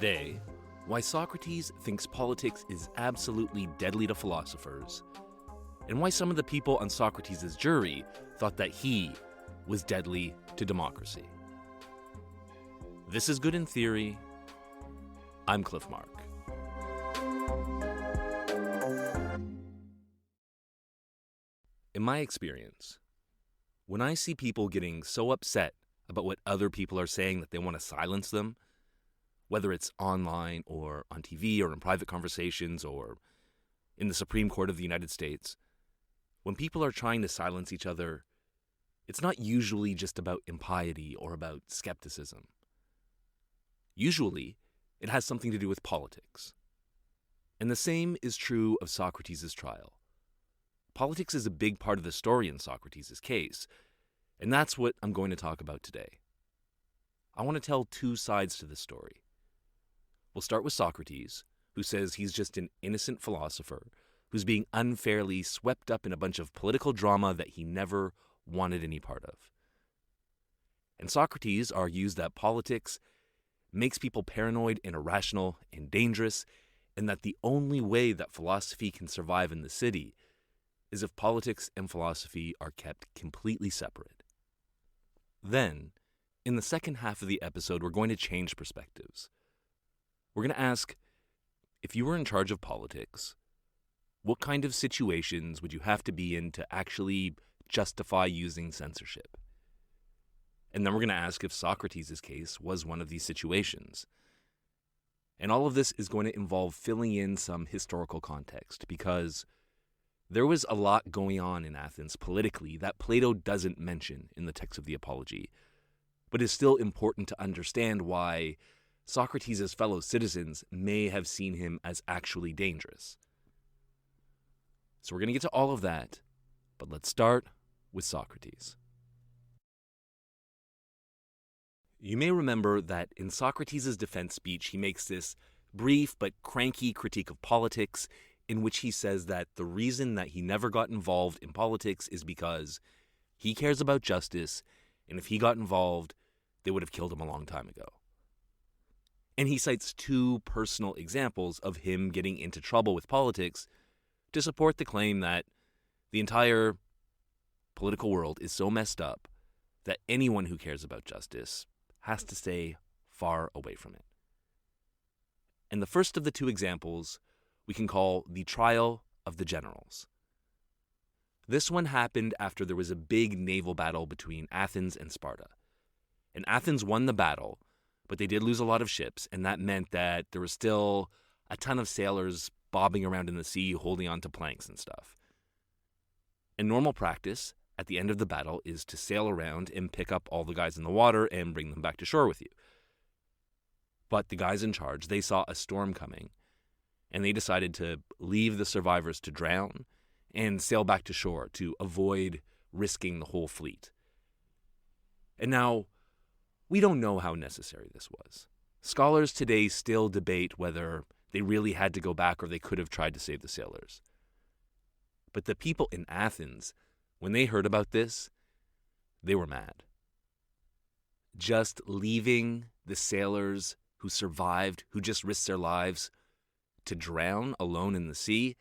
Today, why Socrates thinks politics is absolutely deadly to philosophers, and why some of the people on Socrates' jury thought that he was deadly to democracy. This is Good in Theory. I'm Cliff Mark. In my experience, when I see people getting so upset about what other people are saying that they want to silence them, whether it's online or on TV or in private conversations or in the Supreme Court of the United States, when people are trying to silence each other, it's not usually just about impiety or about skepticism. Usually, it has something to do with politics. And the same is true of Socrates' trial. Politics is a big part of the story in Socrates' case, and that's what I'm going to talk about today. I want to tell two sides to this story. We'll start with Socrates, who says he's just an innocent philosopher who's being unfairly swept up in a bunch of political drama that he never wanted any part of. And Socrates argues that politics makes people paranoid and irrational and dangerous, and that the only way that philosophy can survive in the city is if politics and philosophy are kept completely separate. Then, in the second half of the episode, we're going to change perspectives. We're going to ask, if you were in charge of politics, what kind of situations would you have to be in to actually justify using censorship? And then we're going to ask if Socrates' case was one of these situations. And all of this is going to involve filling in some historical context, because there was a lot going on in Athens politically that Plato doesn't mention in the text of the Apology, but is still important to understand why Socrates' fellow citizens may have seen him as actually dangerous. So we're going to get to all of that, but let's start with Socrates. You may remember that in Socrates' defense speech, he makes this brief but cranky critique of politics, in which he says that the reason that he never got involved in politics is because he cares about justice, and if he got involved, they would have killed him a long time ago. And he cites two personal examples of him getting into trouble with politics to support the claim that the entire political world is so messed up that anyone who cares about justice has to stay far away from it. And the first of the two examples we can call the trial of the generals. This one happened after there was a big naval battle between Athens and Sparta. And Athens won the battle, but they did lose a lot of ships, and that meant that there was still a ton of sailors bobbing around in the sea holding on to planks and stuff. And normal practice at the end of the battle is to sail around and pick up all the guys in the water and bring them back to shore with you. But the guys in charge, they saw a storm coming, and they decided to leave the survivors to drown and sail back to shore to avoid risking the whole fleet. And now, we don't know how necessary this was. Scholars today still debate whether they really had to go back or they could have tried to save the sailors. But the people in Athens, when they heard about this, they were mad. Just leaving the sailors who survived, who just risked their lives, to drown alone in the sea,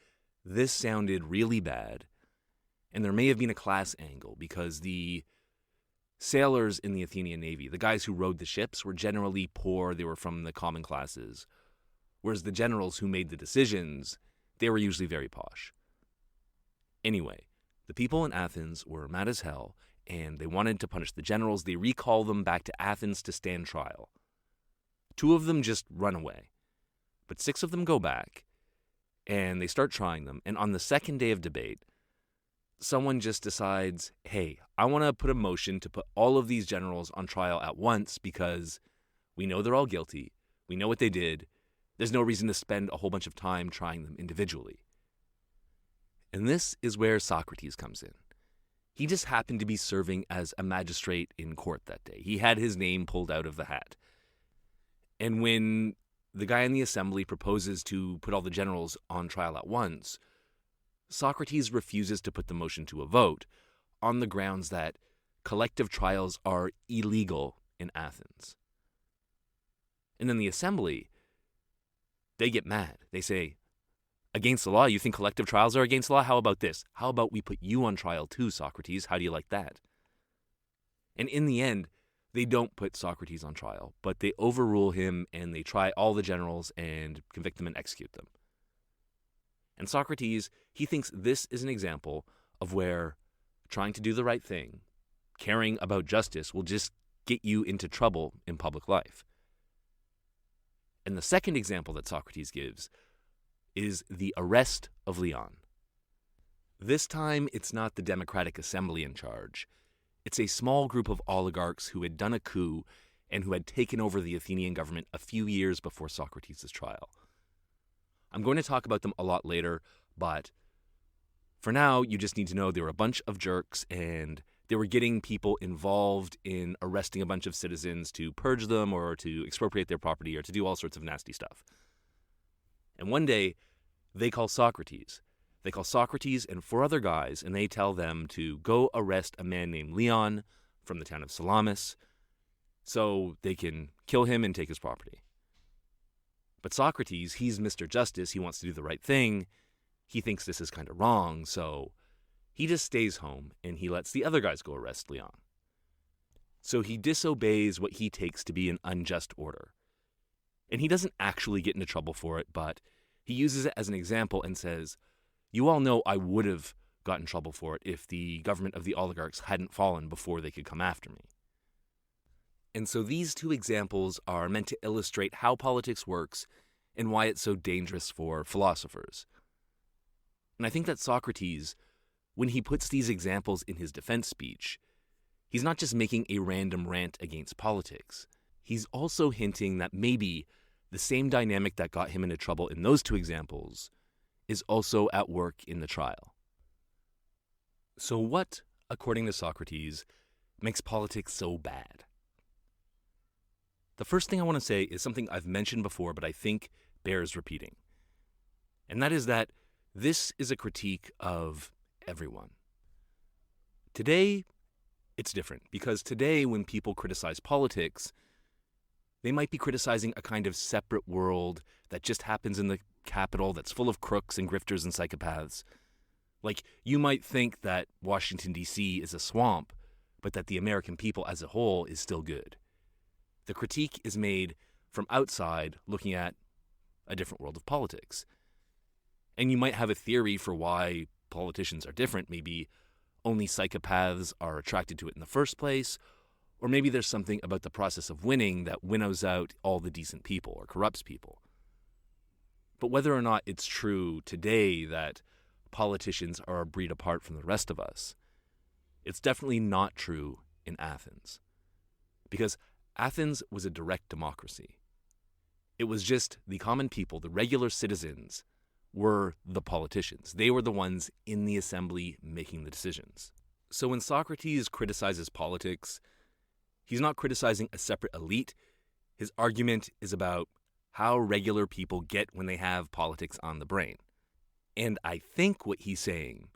this sounded really bad. And there may have been a class angle, because the sailors in the Athenian Navy, the guys who rowed the ships, were generally poor. They were from the common classes. Whereas the generals who made the decisions, they were usually very posh. Anyway, the people in Athens were mad as hell, and they wanted to punish the generals. They recall them back to Athens to stand trial. 2 of them just run away, but 6 of them go back, and they start trying them. And on the second day of debate, someone just decides, hey, I want to put a motion to put all of these generals on trial at once, because we know they're all guilty. We know what they did. There's no reason to spend a whole bunch of time trying them individually. And this is where Socrates comes in. He just happened to be serving as a magistrate in court that day. He had his name pulled out of the hat. And when the guy in the assembly proposes to put all the generals on trial at once, Socrates refuses to put the motion to a vote on the grounds that collective trials are illegal in Athens. And then the assembly, they get mad. They say, against the law? You think collective trials are against the law? How about this? How about we put you on trial too, Socrates? How do you like that? And in the end, they don't put Socrates on trial, but they overrule him and they try all the generals and convict them and execute them. And Socrates, he thinks this is an example of where trying to do the right thing, caring about justice, will just get you into trouble in public life. And the second example that Socrates gives is the arrest of Leon. This time, it's not the Democratic Assembly in charge. It's a small group of oligarchs who had done a coup and who had taken over the Athenian government a few years before Socrates' trial. I'm going to talk about them a lot later, but for now, you just need to know they were a bunch of jerks and they were getting people involved in arresting a bunch of citizens to purge them or to expropriate their property or to do all sorts of nasty stuff. And one day, they call Socrates. They call Socrates and 4 other guys, and they tell them to go arrest a man named Leon from the town of Salamis so they can kill him and take his property. But Socrates, he's Mr. Justice. He wants to do the right thing. He thinks this is kind of wrong, so he just stays home and he lets the other guys go arrest Leon. So he disobeys what he takes to be an unjust order. And he doesn't actually get into trouble for it, but he uses it as an example and says, you all know I would have gotten in trouble for it if the government of the oligarchs hadn't fallen before they could come after me. And so these 2 examples are meant to illustrate how politics works and why it's so dangerous for philosophers. And I think that Socrates, when he puts these examples in his defense speech, he's not just making a random rant against politics. He's also hinting that maybe the same dynamic that got him into trouble in those 2 examples is also at work in the trial. So what, according to Socrates, makes politics so bad? The first thing I want to say is something I've mentioned before, but I think bears repeating. And that is that this is a critique of everyone. Today, it's different, because today when people criticize politics, they might be criticizing a kind of separate world that just happens in the capital that's full of crooks and grifters and psychopaths. Like, you might think that Washington, D.C. is a swamp, but that the American people as a whole is still good. The critique is made from outside, looking at a different world of politics. And you might have a theory for why politicians are different. Maybe only psychopaths are attracted to it in the first place, or maybe there's something about the process of winning that winnows out all the decent people or corrupts people. But whether or not it's true today that politicians are a breed apart from the rest of us, it's definitely not true in Athens. Because Athens was a direct democracy. It was just the common people, the regular citizens, were the politicians. They were the ones in the assembly making the decisions. So when Socrates criticizes politics, he's not criticizing a separate elite. His argument is about how regular people get when they have politics on the brain. And I think what he's saying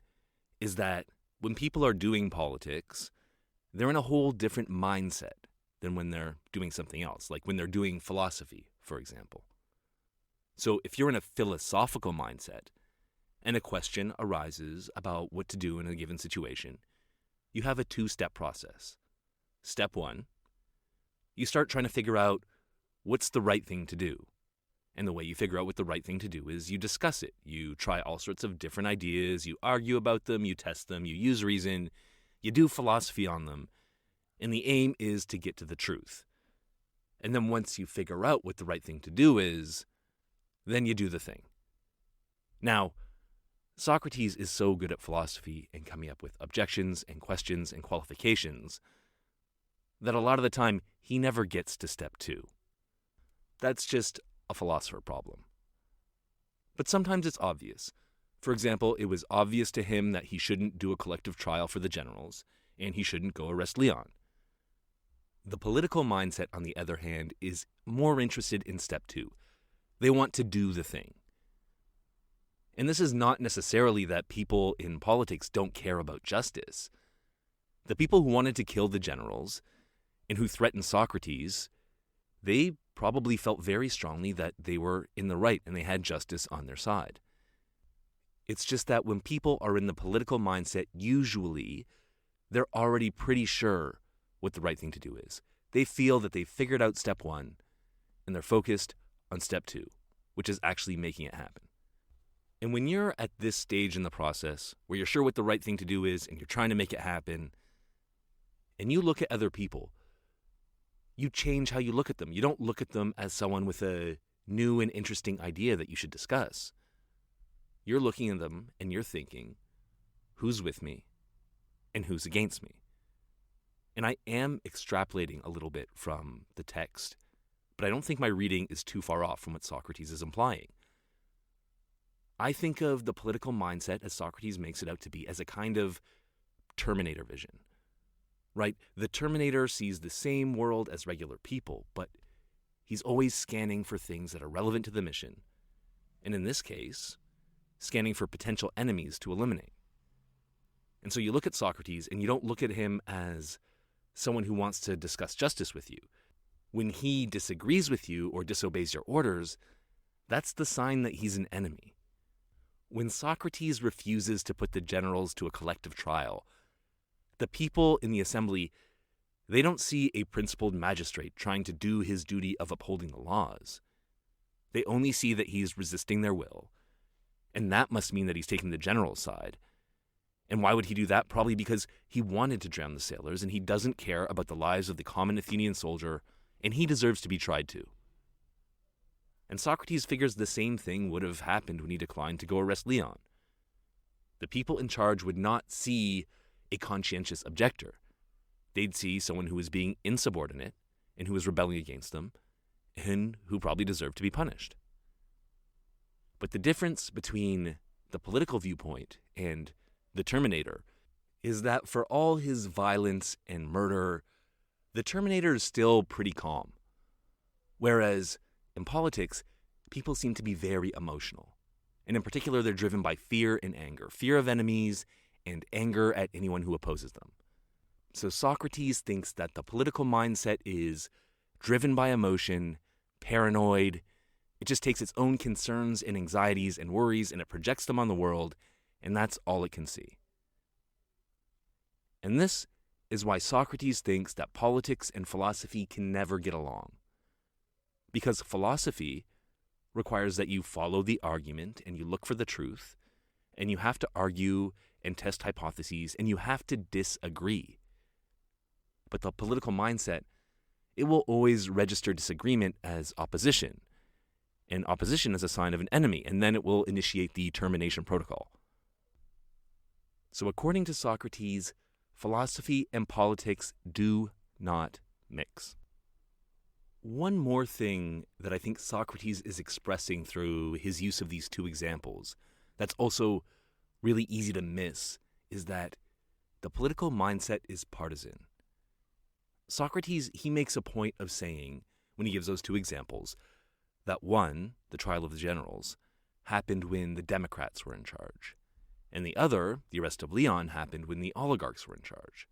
is that when people are doing politics, they're in a whole different mindset than when they're doing something else, like when they're doing philosophy, for example. So if you're in a philosophical mindset and a question arises about what to do in a given situation, you have a 2-step process. Step 1, you start trying to figure out what's the right thing to do. And the way you figure out what the right thing to do is you discuss it. You try all sorts of different ideas, you argue about them, you test them, you use reason, you do philosophy on them. And the aim is to get to the truth. And then once you figure out what the right thing to do is, then you do the thing. Now, Socrates is so good at philosophy and coming up with objections and questions and qualifications that a lot of the time he never gets to step 2. That's just a philosopher problem. But sometimes it's obvious. For example, it was obvious to him that he shouldn't do a collective trial for the generals, and he shouldn't go arrest Leon. The political mindset, on the other hand, is more interested in step 2. They want to do the thing. And this is not necessarily that people in politics don't care about justice. The people who wanted to kill the generals and who threatened Socrates, they probably felt very strongly that they were in the right and they had justice on their side. It's just that when people are in the political mindset, usually they're already pretty sure what the right thing to do is. They feel that they've figured out step one and they're focused on step two, which is actually making it happen. And when you're at this stage in the process where you're sure what the right thing to do is and you're trying to make it happen, and you look at other people, you change how you look at them. You don't look at them as someone with a new and interesting idea that you should discuss. You're looking at them and you're thinking, who's with me and who's against me? And I am extrapolating a little bit from the text, but I don't think my reading is too far off from what Socrates is implying. I think of the political mindset, as Socrates makes it out to be, as a kind of Terminator vision, right? The Terminator sees the same world as regular people, but he's always scanning for things that are relevant to the mission. And in this case, scanning for potential enemies to eliminate. And so you look at Socrates and you don't look at him as someone who wants to discuss justice with you. When he disagrees with you or disobeys your orders, that's the sign that he's an enemy. When Socrates refuses to put the generals to a collective trial, the people in the assembly, they don't see a principled magistrate trying to do his duty of upholding the laws. They only see that he's resisting their will, and that must mean that he's taking the general's side. And why would he do that? Probably because he wanted to drown the sailors, and he doesn't care about the lives of the common Athenian soldier, and he deserves to be tried too. And Socrates figures the same thing would have happened when he declined to go arrest Leon. The people in charge would not see a conscientious objector. They'd see someone who was being insubordinate and who was rebelling against them and who probably deserved to be punished. But the difference between the political viewpoint and the Terminator is that for all his violence and murder, the Terminator is still pretty calm. Whereas in politics, people seem to be very emotional. And in particular, they're driven by fear and anger. Fear of enemies and anger at anyone who opposes them. So Socrates thinks that the political mindset is driven by emotion, paranoid. It just takes its own concerns and anxieties and worries and it projects them on the world, and that's all it can see. And this is why Socrates thinks that politics and philosophy can never get along. Because philosophy requires that you follow the argument and you look for the truth, and you have to argue and test hypotheses, and you have to disagree. But the political mindset, it will always register disagreement as opposition, and opposition is a sign of an enemy, and then it will initiate the termination protocol. So according to Socrates, philosophy and politics do not mix. One more thing that I think Socrates is expressing through his use of these two examples that's also really easy to miss is that the political mindset is partisan. Socrates, he makes a point of saying, when he gives those two examples, that one, the trial of the generals, happened when the Democrats were in charge, and the other, the arrest of Leon, happened when the oligarchs were in charge.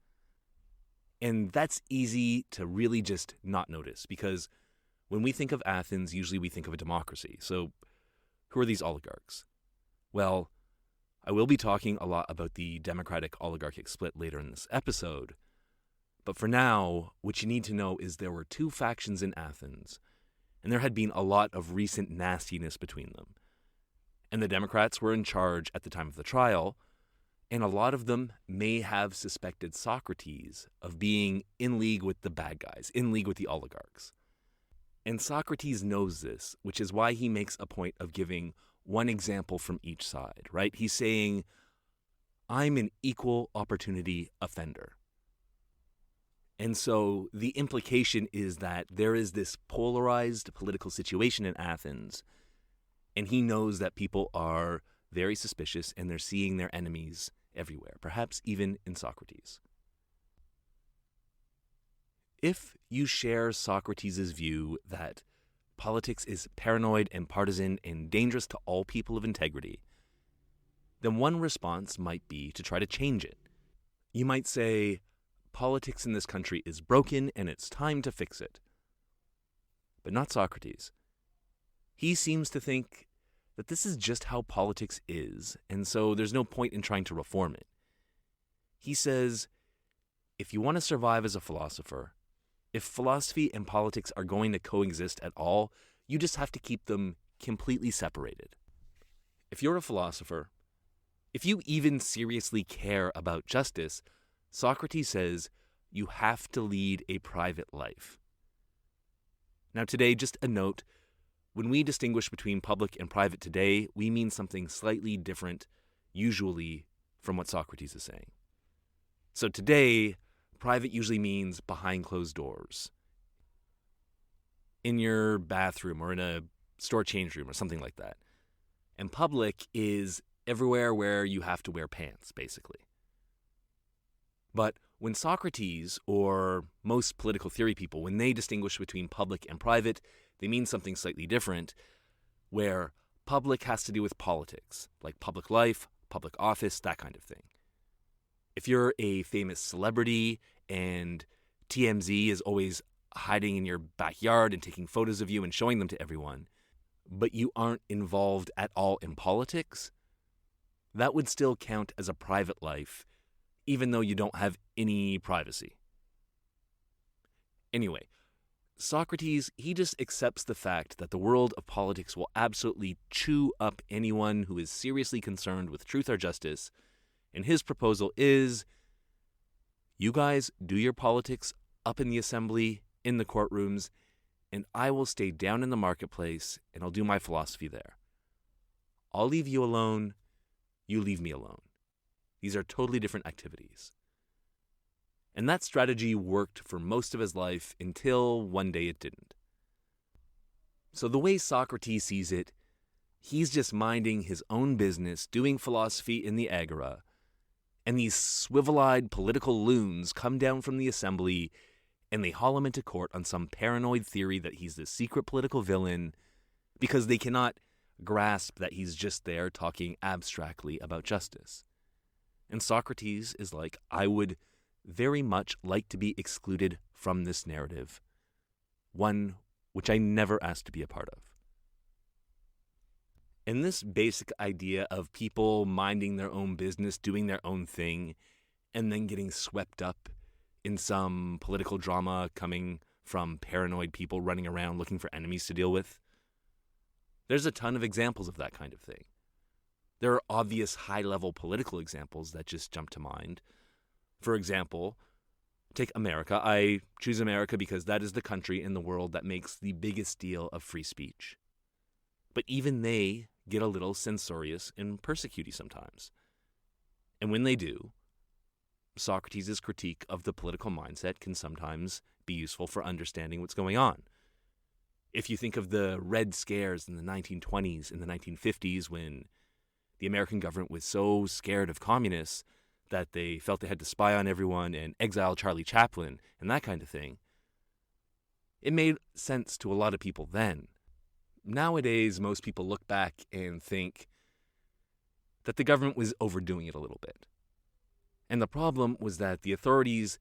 And that's easy to really just not notice, because when we think of Athens, usually we think of a democracy. So who are these oligarchs? Well, I will be talking a lot about the democratic oligarchic split later in this episode. But for now, what you need to know is there were two factions in Athens, and there had been a lot of recent nastiness between them. And the Democrats were in charge at the time of the trial, and a lot of them may have suspected Socrates of being in league with the bad guys, in league with the oligarchs. And Socrates knows this, which is why he makes a point of giving one example from each side, right? He's saying, I'm an equal opportunity offender. And so the implication is that there is this polarized political situation in Athens, and he knows that people are very suspicious and they're seeing their enemies everywhere, perhaps even in Socrates. If you share Socrates' view that politics is paranoid and partisan and dangerous to all people of integrity, then one response might be to try to change it. You might say, politics in this country is broken and it's time to fix it. but not Socrates. He seems to think that this is just how politics is, and so there's no point in trying to reform it. He says, if you want to survive as a philosopher, if philosophy and politics are going to coexist at all, you just have to keep them completely separated. If you're a philosopher, if you even seriously care about justice, Socrates says you have to lead a private life. Now today, just a note, when we distinguish between public and private today, we mean something slightly different, usually, from what Socrates is saying. So today, private usually means behind closed doors, in your bathroom or in a store change room or something like that. And public is everywhere where you have to wear pants, basically. But when Socrates, or most political theory people, when they distinguish between public and private, they mean something slightly different, where public has to do with politics, like public life, public office, that kind of thing. If you're a famous celebrity and TMZ is always hiding in your backyard and taking photos of you and showing them to everyone, but you aren't involved at all in politics, that would still count as a private life, even though you don't have any privacy. Anyway, Socrates, he just accepts the fact that the world of politics will absolutely chew up anyone who is seriously concerned with truth or justice, and his proposal is, you guys do your politics up in the assembly, in the courtrooms, and I will stay down in the marketplace and I'll do my philosophy there. I'll leave you alone, you leave me alone. These are totally different activities. And that strategy worked for most of his life until one day it didn't. So the way Socrates sees it, he's just minding his own business, doing philosophy in the agora, and these swivel-eyed political loons come down from the assembly and they haul him into court on some paranoid theory that he's this secret political villain because they cannot grasp that he's just there talking abstractly about justice. And Socrates is like, I would very much like to be excluded from this narrative, one which I never asked to be a part of. And this basic idea of people minding their own business, doing their own thing, and then getting swept up in some political drama coming from paranoid people running around looking for enemies to deal with, there's a ton of examples of that kind of thing. There are obvious high-level political examples that just jump to mind. For example, take America. I choose America because that is the country in the world that makes the biggest deal of free speech. But even they get a little censorious and persecutey sometimes. And when they do, Socrates' critique of the political mindset can sometimes be useful for understanding what's going on. If you think of the Red Scares in the 1920s and the 1950s, when the American government was so scared of communists that they felt they had to spy on everyone and exile Charlie Chaplin and that kind of thing, it made sense to a lot of people then. Nowadays, most people look back and think that the government was overdoing it a little bit. And the problem was that the authorities,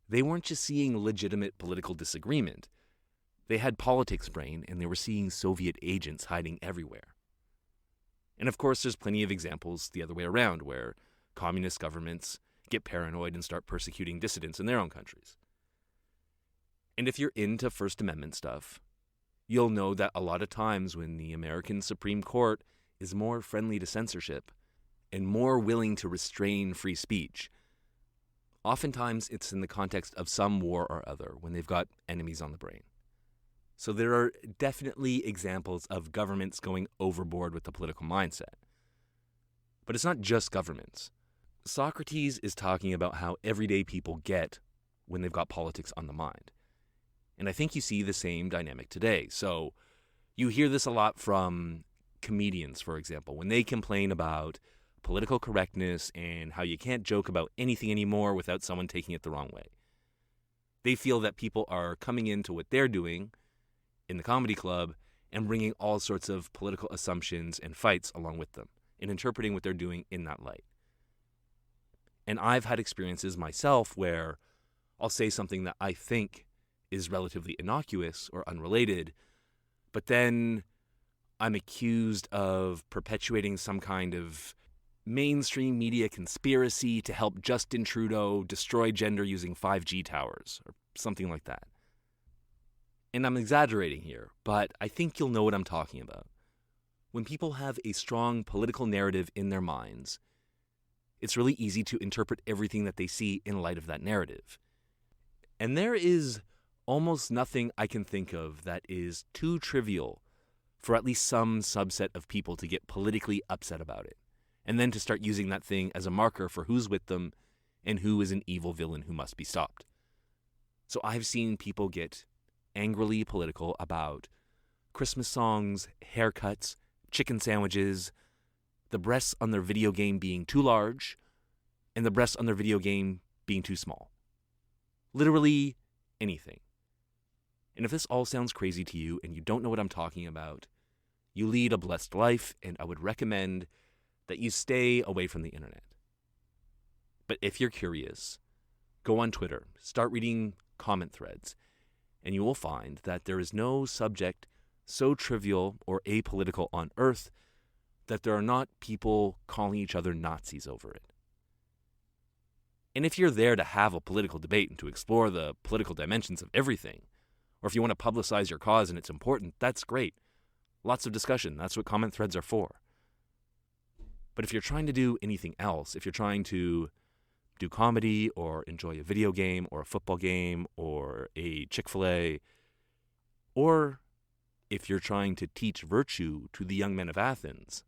they weren't just seeing legitimate political disagreement. They had politics brain, and they were seeing Soviet agents hiding everywhere. And of course, there's plenty of examples the other way around, where communist governments get paranoid and start persecuting dissidents in their own countries. And if you're into First Amendment stuff, you'll know that a lot of times when the American Supreme Court is more friendly to censorship and more willing to restrain free speech, oftentimes it's in the context of some war or other, when they've got enemies on the brain. So there are definitely examples of governments going overboard with the political mindset. But it's not just governments. Socrates is talking about how everyday people get when they've got politics on the mind. And I think you see the same dynamic today. So you hear this a lot from comedians, for example, when they complain about political correctness and how you can't joke about anything anymore without someone taking it the wrong way. They feel that people are coming into what they're doing in the comedy club and bringing all sorts of political assumptions and fights along with them and interpreting what they're doing in that light. And I've had experiences myself where I'll say something that I think is relatively innocuous or unrelated, but then I'm accused of perpetuating some kind of mainstream media conspiracy to help Justin Trudeau destroy gender using 5G towers, or something like that. And I'm exaggerating here, but I think you'll know what I'm talking about. When people have a strong political narrative in their minds, it's really easy to interpret everything that they see in light of that narrative. And there is almost nothing I can think of that is too trivial for at least some subset of people to get politically upset about it, and then to start using that thing as a marker for who's with them and who is an evil villain who must be stopped. So I've seen people get angrily political about Christmas songs, haircuts, chicken sandwiches, the breasts on their video game being too large, and the breasts on their video game being too small. Literally anything. And if this all sounds crazy to you and you don't know what I'm talking about, you lead a blessed life, and I would recommend that you stay away from the internet. But if you're curious, go on Twitter, start reading comment threads, and you will find that there is no subject so trivial or apolitical on earth that there are not people calling each other Nazis over it. And if you're there to have a political debate and to explore the political dimensions of everything, or if you want to publicize your cause and it's important, that's great. Lots of discussion. That's what comment threads are for. But if you're trying to do anything else, if you're trying to do comedy or enjoy a video game or a football game or a Chick-fil-A, or if you're trying to teach virtue to the young men of Athens,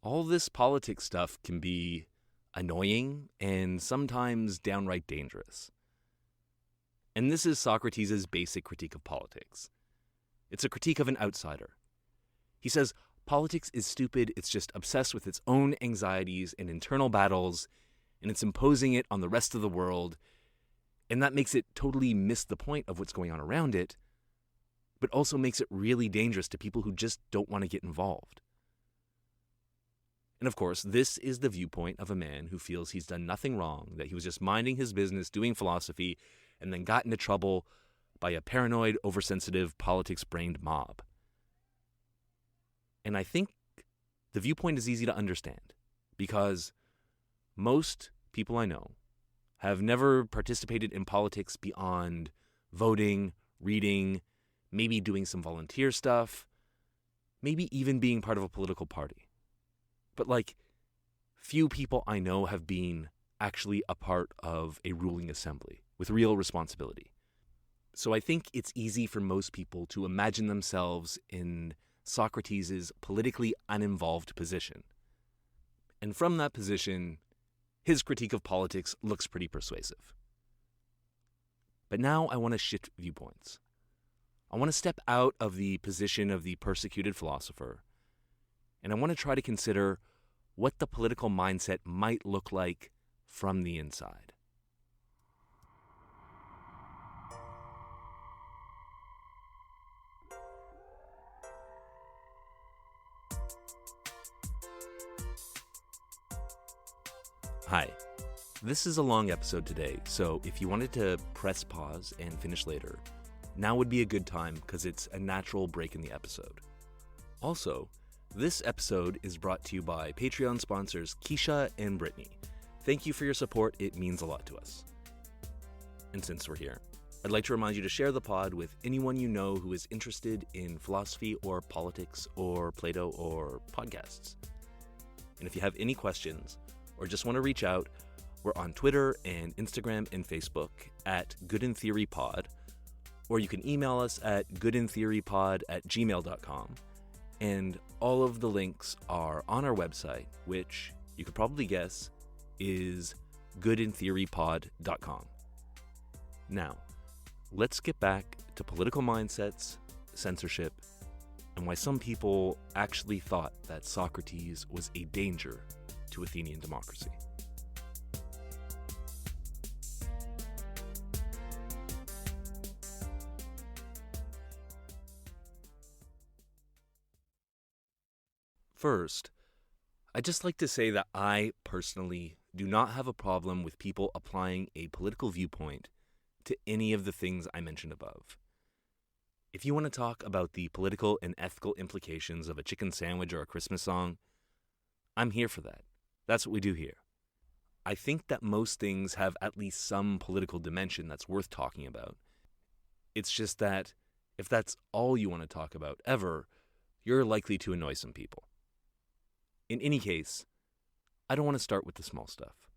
all this politics stuff can be annoying and sometimes downright dangerous. And this is Socrates' basic critique of politics. It's a critique of an outsider. He says, politics is stupid, it's just obsessed with its own anxieties and internal battles, and it's imposing it on the rest of the world, and that makes it totally miss the point of what's going on around it, but also makes it really dangerous to people who just don't want to get involved. And of course, this is the viewpoint of a man who feels he's done nothing wrong, that he was just minding his business, doing philosophy, and then got into trouble by a paranoid, oversensitive, politics-brained mob. And I think the viewpoint is easy to understand, because most people I know have never participated in politics beyond voting, reading, maybe doing some volunteer stuff, maybe even being part of a political party. But few people I know have been actually a part of a ruling assembly with real responsibility. So I think it's easy for most people to imagine themselves in Socrates' politically uninvolved position. And from that position, his critique of politics looks pretty persuasive. But now I want to shift viewpoints. I want to step out of the position of the persecuted philosopher, and I want to try to consider what the political mindset might look like from the inside. Hi. This is a long episode today, so if you wanted to press pause and finish later, now would be a good time because it's a natural break in the episode. Also, this episode is brought to you by Patreon sponsors Keisha and Brittany. Thank you for your support, it means a lot to us. And since we're here, I'd like to remind you to share the pod with anyone you know who is interested in philosophy or politics or Plato or podcasts. And if you have any questions or just want to reach out, we're on Twitter and Instagram and Facebook at goodintheorypod, or you can email us at goodintheorypod@gmail.com. And all of the links are on our website, which you could probably guess is goodintheorypod.com. Now, let's get back to political mindsets, censorship, and why some people actually thought that Socrates was a danger to Athenian democracy. First, I'd just like to say that I personally do not have a problem with people applying a political viewpoint to any of the things I mentioned above. If you want to talk about the political and ethical implications of a chicken sandwich or a Christmas song, I'm here for that. That's what we do here. I think that most things have at least some political dimension that's worth talking about. It's just that if that's all you want to talk about ever, you're likely to annoy some people. In any case, I don't want to start with the small stuff.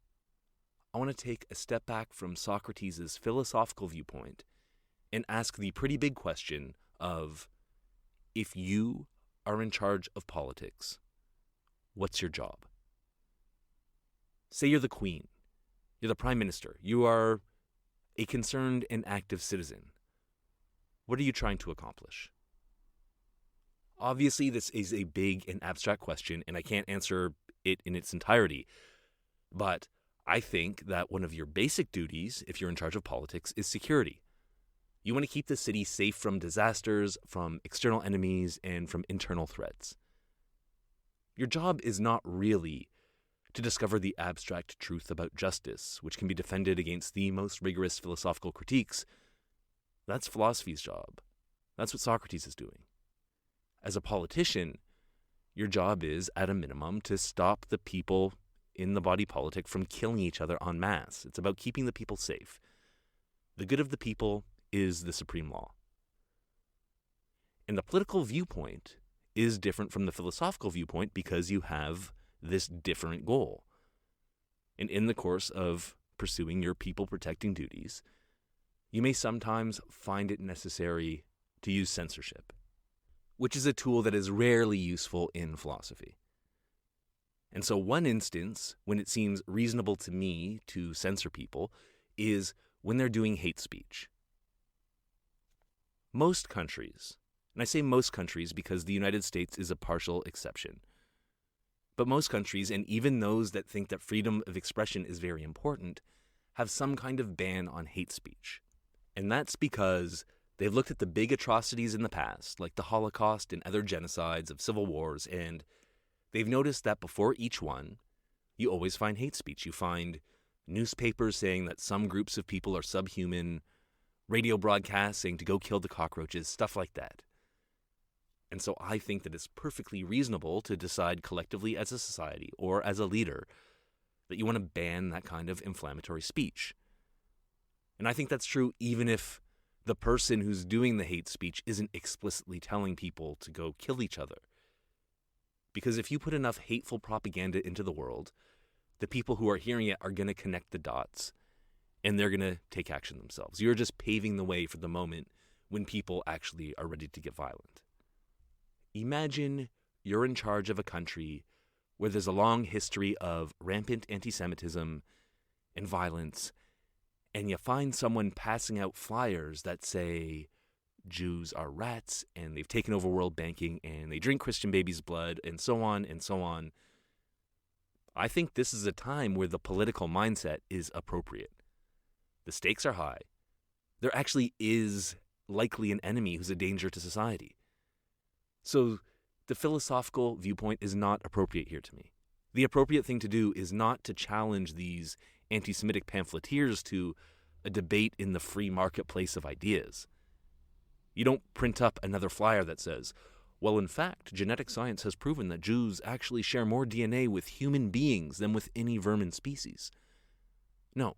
I want to take a step back from Socrates' philosophical viewpoint and ask the pretty big question of, if you are in charge of politics, what's your job? Say you're the queen, you're the prime minister, you are a concerned and active citizen. What are you trying to accomplish? Obviously, this is a big and abstract question, and I can't answer it in its entirety. But I think that one of your basic duties, if you're in charge of politics, is security. You want to keep the city safe from disasters, from external enemies, and from internal threats. Your job is not really to discover the abstract truth about justice, which can be defended against the most rigorous philosophical critiques. That's philosophy's job. That's what Socrates is doing. As a politician, your job is, at a minimum, to stop the people in the body politic from killing each other en masse. It's about keeping the people safe. The good of the people is the supreme law. And the political viewpoint is different from the philosophical viewpoint because you have this different goal. And in the course of pursuing your people-protecting duties, you may sometimes find it necessary to use censorship, which is a tool that is rarely useful in philosophy. And so one instance when it seems reasonable to me to censor people is when they're doing hate speech. Most countries, and I say most countries because the United States is a partial exception, but most countries, and even those that think that freedom of expression is very important, have some kind of ban on hate speech. And that's because they've looked at the big atrocities in the past, like the Holocaust and other genocides of civil wars, and they've noticed that before each one, you always find hate speech. You find newspapers saying that some groups of people are subhuman, radio broadcasts saying to go kill the cockroaches, stuff like that. And so I think that it's perfectly reasonable to decide collectively as a society or as a leader that you want to ban that kind of inflammatory speech. And I think that's true even if the person who's doing the hate speech isn't explicitly telling people to go kill each other. Because if you put enough hateful propaganda into the world, the people who are hearing it are going to connect the dots and they're going to take action themselves. You're just paving the way for the moment when people actually are ready to get violent. Imagine you're in charge of a country where there's a long history of rampant anti-Semitism and violence, and you find someone passing out flyers that say Jews are rats and they've taken over world banking and they drink Christian babies' blood and so on and so on. I think this is a time where the political mindset is appropriate. The stakes are high. There actually is likely an enemy who's a danger to society. So the philosophical viewpoint is not appropriate here to me. The appropriate thing to do is not to challenge these anti-Semitic pamphleteers to a debate in the free marketplace of ideas. You don't print up another flyer that says, well, in fact, genetic science has proven that Jews actually share more DNA with human beings than with any vermin species. No.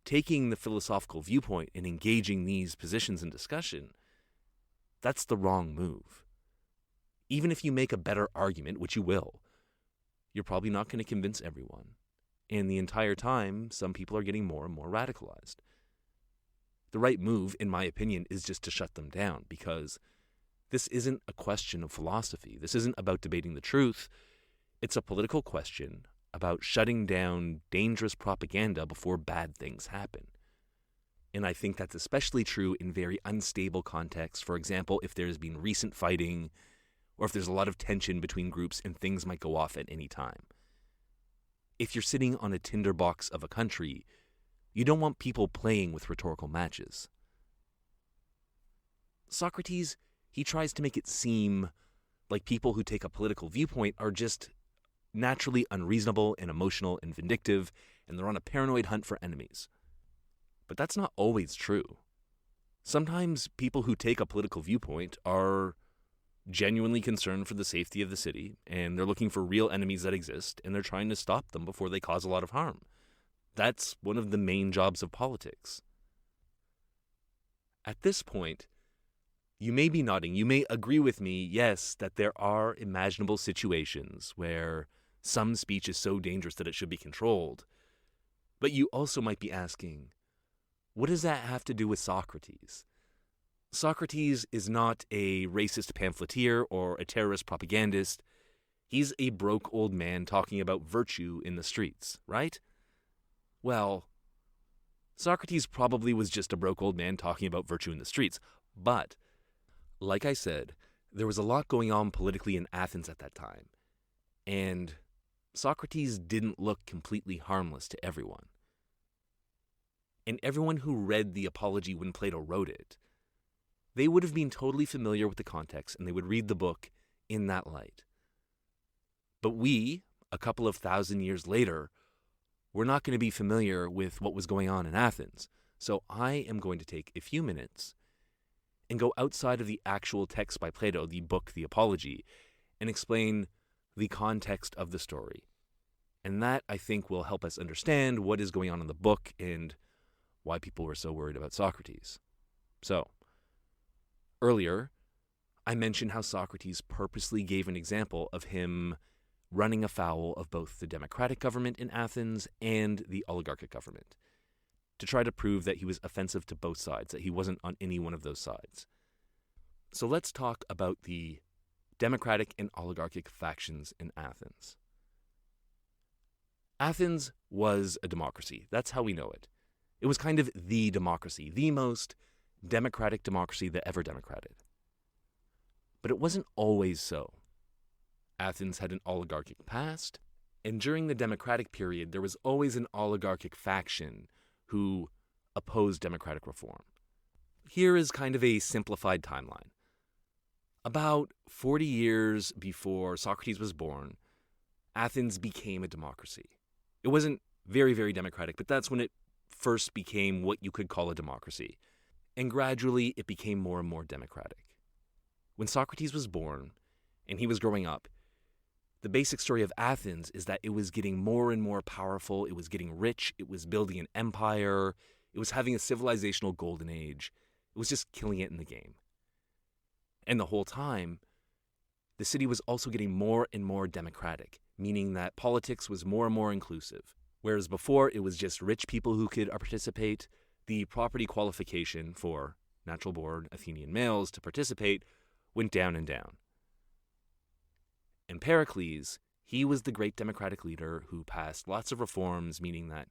Taking the philosophical viewpoint and engaging these positions in discussion, that's the wrong move. Even if you make a better argument, which you will, you're probably not going to convince everyone. And the entire time, some people are getting more and more radicalized. The right move, in my opinion, is just to shut them down, because this isn't a question of philosophy. This isn't about debating the truth. It's a political question about shutting down dangerous propaganda before bad things happen. And I think that's especially true in very unstable contexts. For example, if there's been recent fighting, or if there's a lot of tension between groups and things might go off at any time. If you're sitting on a tinderbox of a country, you don't want people playing with rhetorical matches. Socrates, he tries to make it seem like people who take a political viewpoint are just naturally unreasonable and emotional and vindictive, and they're on a paranoid hunt for enemies. But that's not always true. Sometimes people who take a political viewpoint are genuinely concerned for the safety of the city, and they're looking for real enemies that exist, and they're trying to stop them before they cause a lot of harm. That's one of the main jobs of politics. At this point, you may be nodding, you may agree with me, yes, that there are imaginable situations where some speech is so dangerous that it should be controlled. But you also might be asking, what does that have to do with Socrates? Socrates is not a racist pamphleteer or a terrorist propagandist. He's a broke old man talking about virtue in the streets, right? Well, Socrates probably was just a broke old man talking about virtue in the streets, but like I said, there was a lot going on politically in Athens at that time, and Socrates didn't look completely harmless to everyone. And everyone who read the Apology when Plato wrote it, they would have been totally familiar with the context, and they would read the book in that light. But we, a couple of thousand years later, we're not going to be familiar with what was going on in Athens. So I am going to take a few minutes and go outside of the actual text by Plato, the book, the Apology, and explain the context of the story. And that, I think, will help us understand what is going on in the book and why people were so worried about Socrates. So, earlier, I mentioned how Socrates purposely gave an example of him running afoul of both the democratic government in Athens and the oligarchic government, to try to prove that he was offensive to both sides, that he wasn't on any one of those sides. So let's talk about the democratic and oligarchic factions in Athens. Athens was a democracy. That's how we know it. It was kind of the democracy, the most democratic democracy that ever democrated. But it wasn't always so. Athens had an oligarchic past, and during the democratic period, there was always an oligarchic faction who opposed democratic reform. Here is kind of a simplified timeline. About 40 years before Socrates was born, Athens became a democracy. It wasn't very, very democratic, but that's when it first became what you could call a democracy. And gradually, it became more and more democratic. When Socrates was born, and he was growing up, the basic story of Athens is that it was getting more and more powerful, it was getting rich, it was building an empire, it was having a civilizational golden age, it was just killing it in the game. And the whole time, the city was also getting more and more democratic, meaning that politics was more and more inclusive. Whereas before, it was just rich people who could participate, the property qualification for natural-born Athenian males to participate went down and down. And Pericles, he was the great democratic leader who passed lots of reforms, meaning that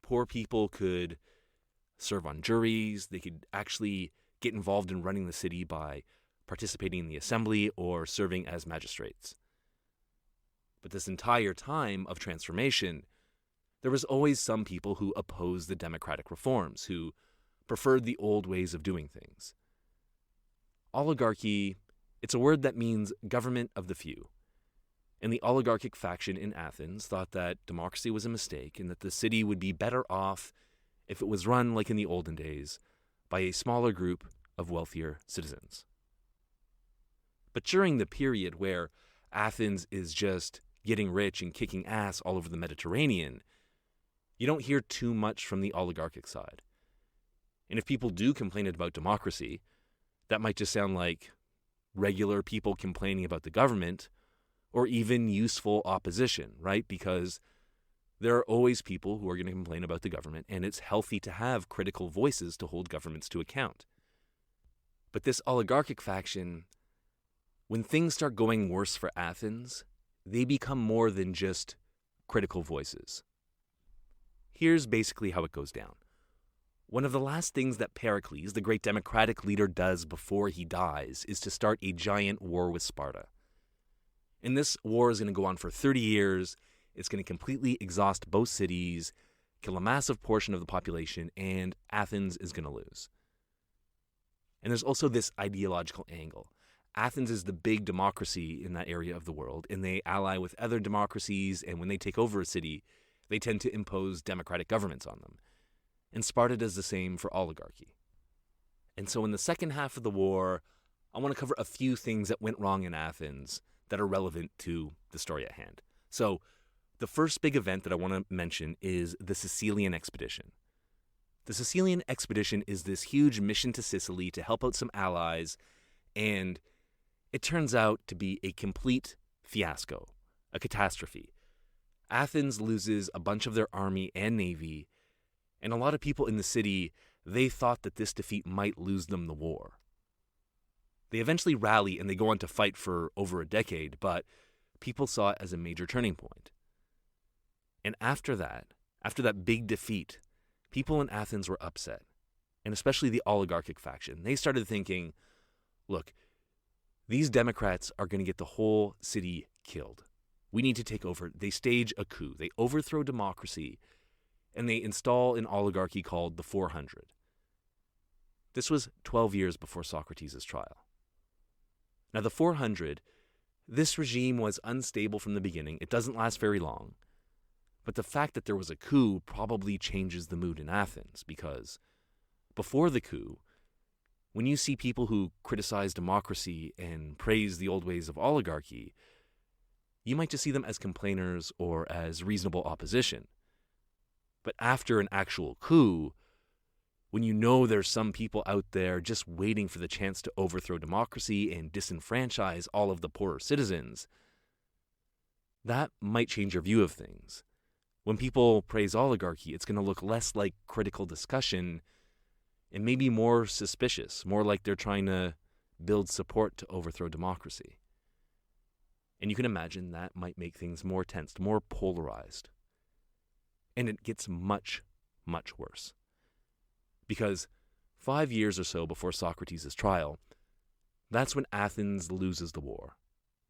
poor people could serve on juries, they could actually get involved in running the city by participating in the assembly or serving as magistrates. But this entire time of transformation, there was always some people who opposed the democratic reforms, who preferred the old ways of doing things. Oligarchy, it's a word that means government of the few. And the oligarchic faction in Athens thought that democracy was a mistake and that the city would be better off if it was run like in the olden days by a smaller group of wealthier citizens. But during the period where Athens is just getting rich and kicking ass all over the Mediterranean, you don't hear too much from the oligarchic side. And if people do complain about democracy, that might just sound like regular people complaining about the government, or even useful opposition, right? Because there are always people who are going to complain about the government, and it's healthy to have critical voices to hold governments to account. But this oligarchic faction, when things start going worse for Athens, they become more than just critical voices. Here's basically how it goes down. One of the last things that Pericles, the great democratic leader, does before he dies is to start a giant war with Sparta. And this war is going to go on for 30 years. It's going to completely exhaust both cities, kill a massive portion of the population, and Athens is going to lose. And there's also this ideological angle. Athens is the big democracy in that area of the world, and they ally with other democracies, and when they take over a city, they tend to impose democratic governments on them. And Sparta does the same for oligarchy. And so in the second half of the war, I want to cover a few things that went wrong in Athens that are relevant to the story at hand. So the first big event that I want to mention is the Sicilian expedition. The Sicilian expedition is this huge mission to Sicily to help out some allies, and it turns out to be a complete fiasco, a catastrophe. Athens loses a bunch of their army and navy, and a lot of people in the city, they thought that this defeat might lose them the war. They eventually rally and they go on to fight for over a decade, but people saw it as a major turning point. And after that big defeat, people in Athens were upset, and especially the oligarchic faction. They started thinking, look, these Democrats are going to get the whole city killed. We need to take over. They stage a coup. They overthrow democracy, and they install an oligarchy called the 400. This was 12 years before Socrates' trial. Now, the 400, this regime was unstable from the beginning. It doesn't last very long. But the fact that there was a coup probably changes the mood in Athens, because before the coup, when you see people who criticize democracy and praise the old ways of oligarchy, you might just see them as complainers or as reasonable opposition. But after an actual coup, when you know there's some people out there just waiting for the chance to overthrow democracy and disenfranchise all of the poorer citizens, that might change your view of things. When people praise oligarchy, it's going to look less like critical discussion and maybe more suspicious, more like they're trying to build support to overthrow democracy. And you can imagine that might make things more tensed, more polarized. And it gets much, much worse. Because 5 years or so before Socrates' trial, that's when Athens loses the war.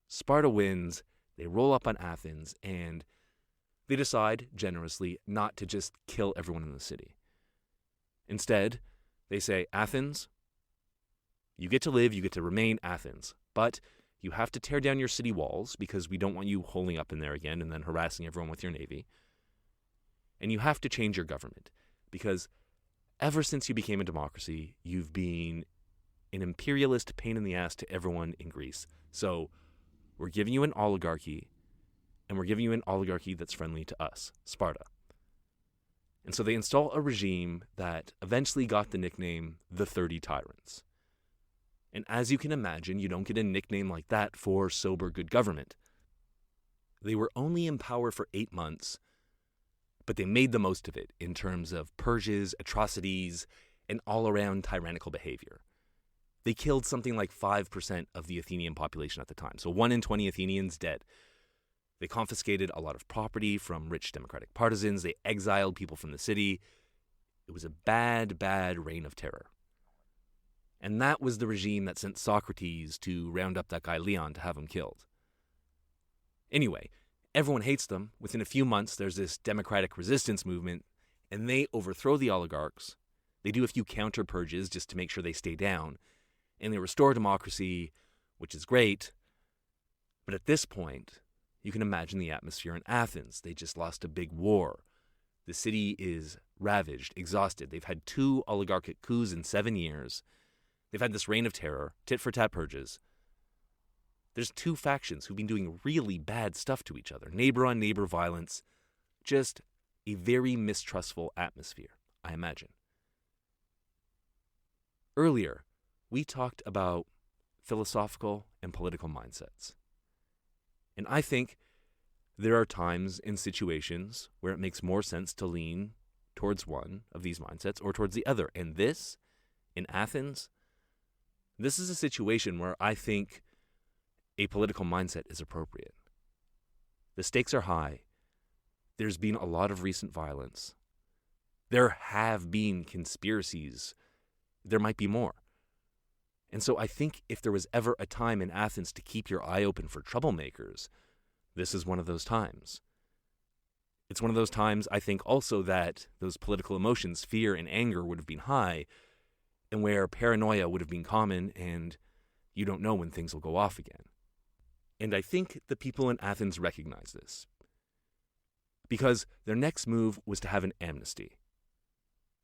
Sparta wins, they roll up on Athens, and they decide, generously, not to just kill everyone in the city. Instead, they say, Athens, you get to live, you get to remain Athens, but you have to tear down your city walls because we don't want you holding up in there again and then harassing everyone with your navy. And you have to change your government because ever since you became a democracy, you've been an imperialist pain in the ass to everyone in Greece. So we're giving you an oligarchy, and we're giving you an oligarchy that's friendly to us, Sparta. And so they install a regime that eventually got the nickname the 30 Tyrants. And as you can imagine, you don't get a nickname like that for sober good government. They were only in power for 8 months, but they made the most of it in terms of purges, atrocities, and all-around tyrannical behavior. They killed something like 5% of the Athenian population at the time, so 1 in 20 Athenians dead. They confiscated a lot of property from rich democratic partisans. They exiled people from the city. It was a bad, bad reign of terror. And that was the regime that sent Socrates to round up that guy Leon to have him killed. Anyway, everyone hates them. Within a few months, there's this democratic resistance movement, and they overthrow the oligarchs. They do a few counter-purges just to make sure they stay down, and they restore democracy, which is great. But at this point, you can imagine the atmosphere in Athens. They just lost a big war. The city is ravaged, exhausted. They've had 2 oligarchic coups in 7 years. They've had this reign of terror, tit-for-tat purges. There's 2 factions who've been doing really bad stuff to each other. Neighbor-on-neighbor violence. Just a very mistrustful atmosphere, I imagine. Earlier, we talked about philosophical and political mindsets. And I think there are times in situations where it makes more sense to lean towards one of these mindsets or towards the other. And this, in Athens, this is a situation where I think a political mindset is appropriate. The stakes are high. There's been a lot of recent violence. There have been conspiracies. There might be more. And so I think if there was ever a time in Athens to keep your eye open for troublemakers, this is one of those times. It's one of those times, I think, also that those political emotions, fear and anger, would have been high, and where paranoia would have been common, and you don't know when things will go off again. And I think the people in Athens recognize this, because their next move was to have an amnesty.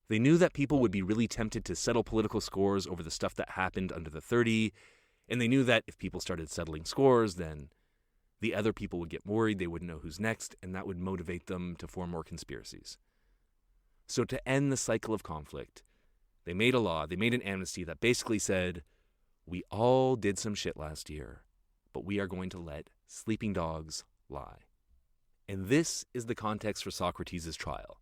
They knew that people would be really tempted to settle political scores over the stuff that happened under the 30, and they knew that if people started settling scores, then the other people would get worried, they wouldn't know who's next, and that would motivate them to form more conspiracies. So to end the cycle of conflict, they made a law, they made an amnesty that basically said, we all did some shit last year, but we are going to let sleeping dogs lie. And this is the context for Socrates' trial.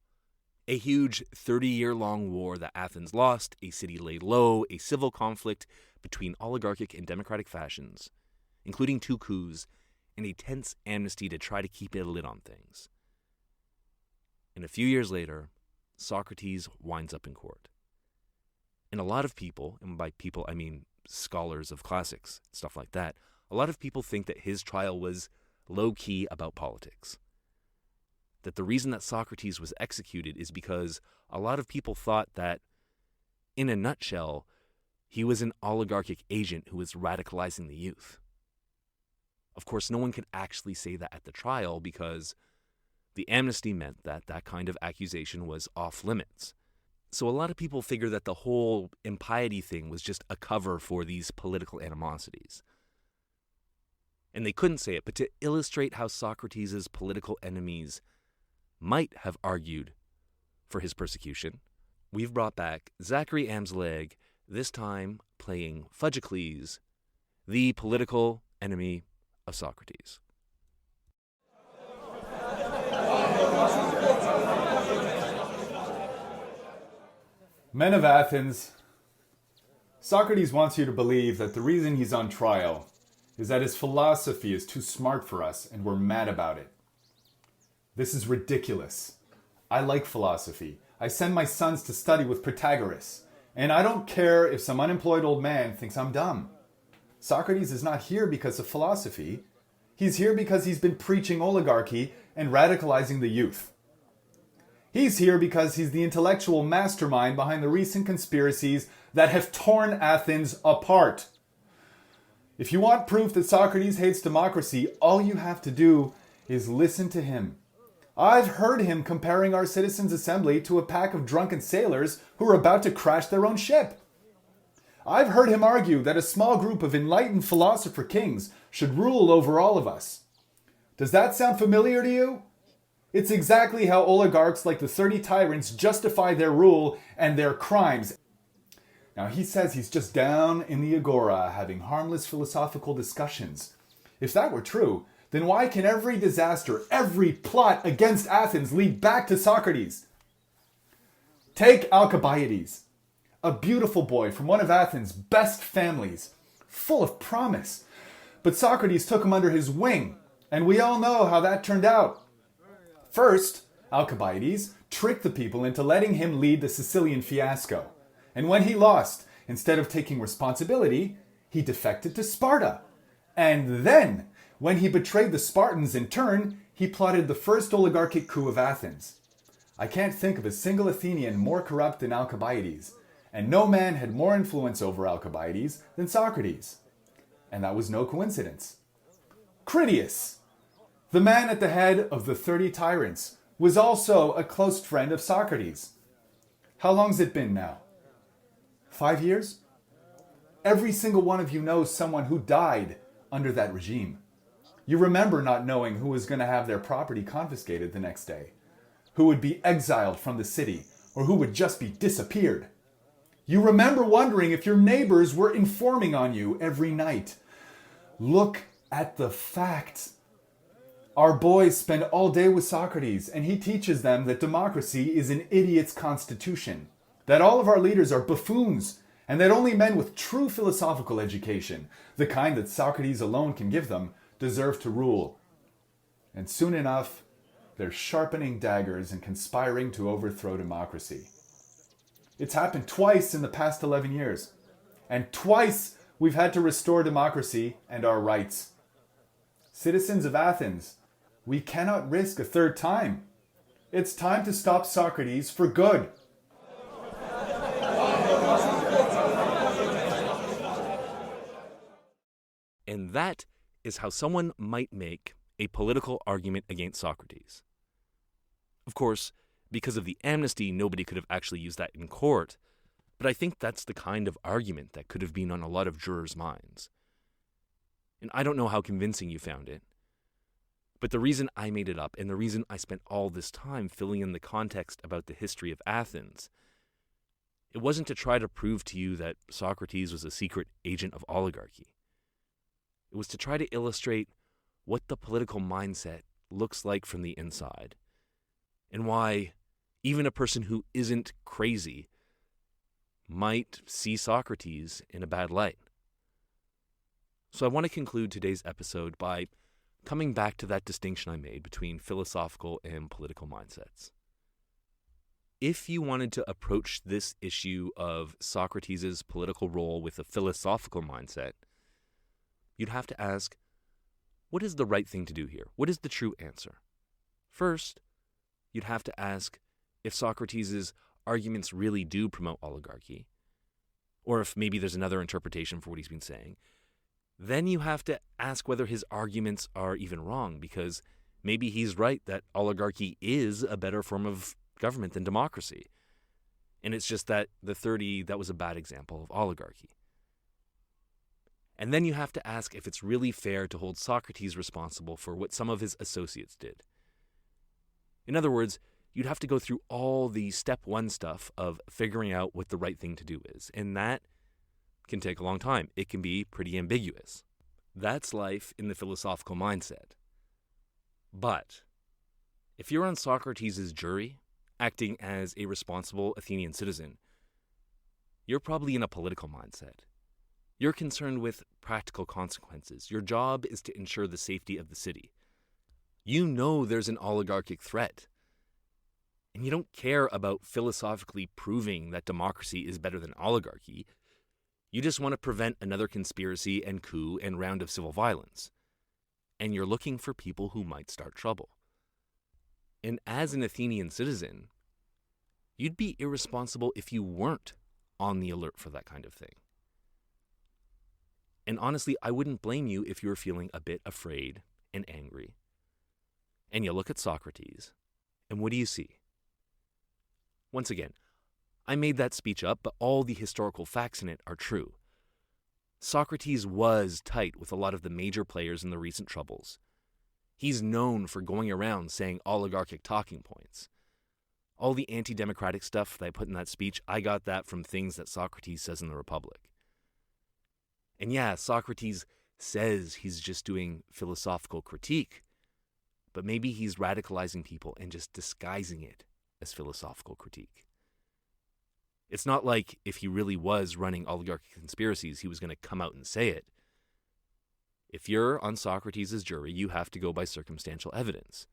A huge 30-year-long war that Athens lost, a city laid low, a civil conflict between oligarchic and democratic factions, including 2 coups, and a tense amnesty to try to keep a lid on things. And a few years later, Socrates winds up in court. And a lot of people, and by people I mean scholars of classics, stuff like that, a lot of people think that his trial was low-key about politics. That the reason that Socrates was executed is because a lot of people thought that, in a nutshell, he was an oligarchic agent who was radicalizing the youth. Of course, no one could actually say that at the trial because the amnesty meant that that kind of accusation was off limits. So a lot of people figure that the whole impiety thing was just a cover for these political animosities. And they couldn't say it, but to illustrate how Socrates' political enemies might have argued for his persecution, we've brought back Zachary Amsleg, this time playing Fudgicles, the political enemy of Socrates. Men of Athens, Socrates wants you to believe that the reason he's on trial is that his philosophy is too smart for us and we're mad about it. This is ridiculous. I like philosophy. I send my sons to study with Protagoras, and I don't care if some unemployed old man thinks I'm dumb. Socrates is not here because of philosophy. He's here because he's been preaching oligarchy and radicalizing the youth. He's here because he's the intellectual mastermind behind the recent conspiracies that have torn Athens apart. If you want proof that Socrates hates democracy, all you have to do is listen to him. I've heard him comparing our citizens' assembly to a pack of drunken sailors who are about to crash their own ship. I've heard him argue that a small group of enlightened philosopher kings should rule over all of us. Does that sound familiar to you? It's exactly how oligarchs like the 30 tyrants justify their rule and their crimes. Now he says he's just down in the agora having harmless philosophical discussions. If that were true, then why can every disaster, every plot against Athens lead back to Socrates? Take Alcibiades, a beautiful boy from one of Athens' best families, full of promise. But Socrates took him under his wing, and we all know how that turned out. First, Alcibiades tricked the people into letting him lead the Sicilian fiasco. And when he lost, instead of taking responsibility, he defected to Sparta. And then, when he betrayed the Spartans in turn, he plotted the first oligarchic coup of Athens. I can't think of a single Athenian more corrupt than Alcibiades, and no man had more influence over Alcibiades than Socrates. And that was no coincidence. Critias, the man at the head of the 30 tyrants, was also a close friend of Socrates. How long's it been now? 5 years? Every single one of you knows someone who died under that regime. You remember not knowing who was going to have their property confiscated the next day, who would be exiled from the city, or who would just be disappeared. You remember wondering if your neighbors were informing on you every night. Look at the facts. Our boys spend all day with Socrates, and he teaches them that democracy is an idiot's constitution, that all of our leaders are buffoons, and that only men with true philosophical education, the kind that Socrates alone can give them, deserve to rule. And soon enough, they're sharpening daggers and conspiring to overthrow democracy. It's happened twice in the past 11 years. And twice we've had to restore democracy and our rights. Citizens of Athens, we cannot risk a third time. It's time to stop Socrates for good. And that is how someone might make a political argument against Socrates. Of course, because of the amnesty, nobody could have actually used that in court. But I think that's the kind of argument that could have been on a lot of jurors' minds. And I don't know how convincing you found it, but the reason I made it up and the reason I spent all this time filling in the context about the history of Athens, it wasn't to try to prove to you that Socrates was a secret agent of oligarchy. It was to try to illustrate what the political mindset looks like from the inside, and why even a person who isn't crazy might see Socrates in a bad light. So I want to conclude today's episode by coming back to that distinction I made between philosophical and political mindsets. If you wanted to approach this issue of Socrates' political role with a philosophical mindset, you'd have to ask, what is the right thing to do here? What is the true answer? First, you'd have to ask if Socrates' arguments really do promote oligarchy, or if maybe there's another interpretation for what he's been saying. Then you have to ask whether his arguments are even wrong, because maybe he's right that oligarchy is a better form of government than democracy. And it's just that that was a bad example of oligarchy. And then you have to ask if it's really fair to hold Socrates responsible for what some of his associates did. In other words, you'd have to go through all the step one stuff of figuring out what the right thing to do is, and that can take a long time. It can be pretty ambiguous. That's life in the philosophical mindset. But if you're on Socrates' jury, acting as a responsible Athenian citizen, you're probably in a political mindset. You're concerned with practical consequences. Your job is to ensure the safety of the city. You know there's an oligarchic threat, and you don't care about philosophically proving that democracy is better than oligarchy. You just want to prevent another conspiracy and coup and round of civil violence. And you're looking for people who might start trouble. And as an Athenian citizen, you'd be irresponsible if you weren't on the alert for that kind of thing. And honestly, I wouldn't blame you if you were feeling a bit afraid and angry. And you look at Socrates, and what do you see? Once again, I made that speech up, but all the historical facts in it are true. Socrates was tight with a lot of the major players in the recent troubles. He's known for going around saying oligarchic talking points. All the anti-democratic stuff that I put in that speech, I got that from things that Socrates says in the Republic. And yeah, Socrates says he's just doing philosophical critique, but maybe he's radicalizing people and just disguising it as philosophical critique. It's not like if he really was running oligarchic conspiracies, he was going to come out and say it. If you're on Socrates' jury, you have to go by circumstantial evidence.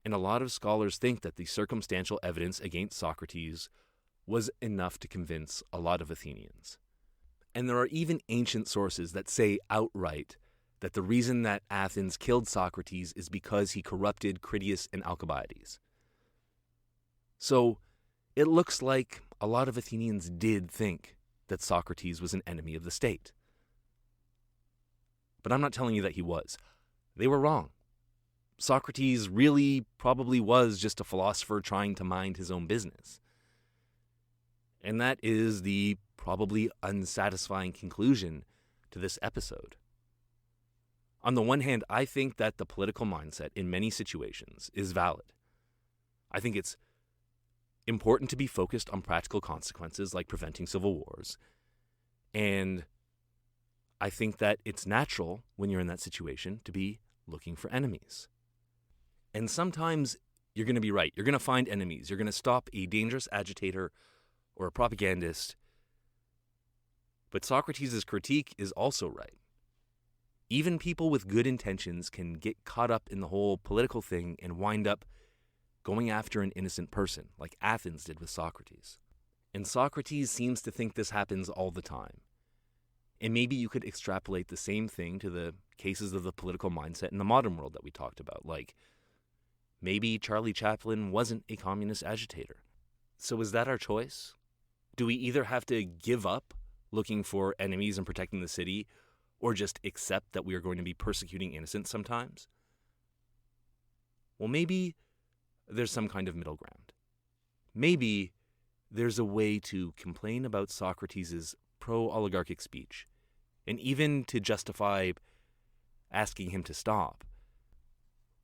And a lot of scholars think that the circumstantial evidence against Socrates was enough to convince a lot of Athenians. And there are even ancient sources that say outright that the reason that Athens killed Socrates is because he corrupted Critias and Alcibiades. So it looks like a lot of Athenians did think that Socrates was an enemy of the state. But I'm not telling you that he was. They were wrong. Socrates really probably was just a philosopher trying to mind his own business. And that is the probably unsatisfying conclusion to this episode. On the one hand, I think that the political mindset in many situations is valid. I think it's important to be focused on practical consequences like preventing civil wars. And I think that it's natural when you're in that situation to be looking for enemies. And sometimes you're going to be right. You're going to find enemies. You're going to stop a dangerous agitator or a propagandist. But Socrates' critique is also right. Even people with good intentions can get caught up in the whole political thing and wind up going after an innocent person, like Athens did with Socrates. And Socrates seems to think this happens all the time. And maybe you could extrapolate the same thing to the cases of the political mindset in the modern world that we talked about, like maybe Charlie Chaplin wasn't a communist agitator. So is that our choice? Do we either have to give up looking for enemies and protecting the city, or just accept that we are going to be persecuting innocents sometimes? Well, maybe there's some kind of middle ground. Maybe there's a way to complain about Socrates' pro-oligarchic speech, and even to justify asking him to stop,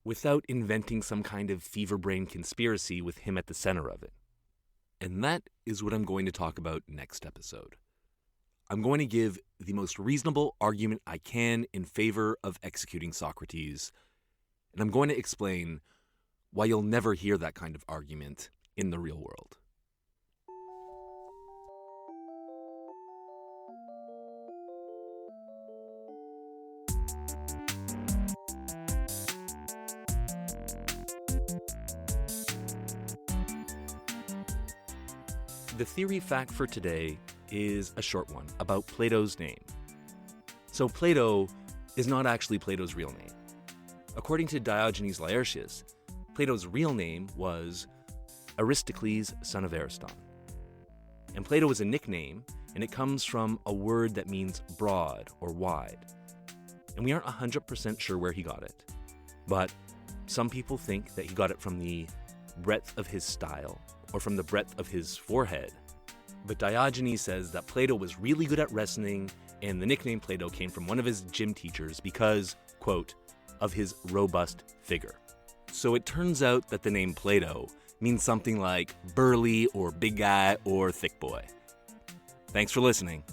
without inventing some kind of fever-brain conspiracy with him at the center of it. And that is what I'm going to talk about next episode. I'm going to give the most reasonable argument I can in favor of executing Socrates, and I'm going to explain why you'll never hear that kind of argument in the real world. The theory fact for today is a short one about Plato's name. So Plato is not actually Plato's real name. According to Diogenes Laertius, Plato's real name was Aristocles, son of Ariston. And Plato is a nickname, and it comes from a word that means broad or wide. And we aren't 100% sure where he got it. But some people think that he got it from the breadth of his style or from the breadth of his forehead. But Diogenes says that Plato was really good at wrestling, and the nickname Plato came from one of his gym teachers because, quote, of his robust figure. So it turns out that the name Plato means something like burly or big guy or thick boy. Thanks for listening.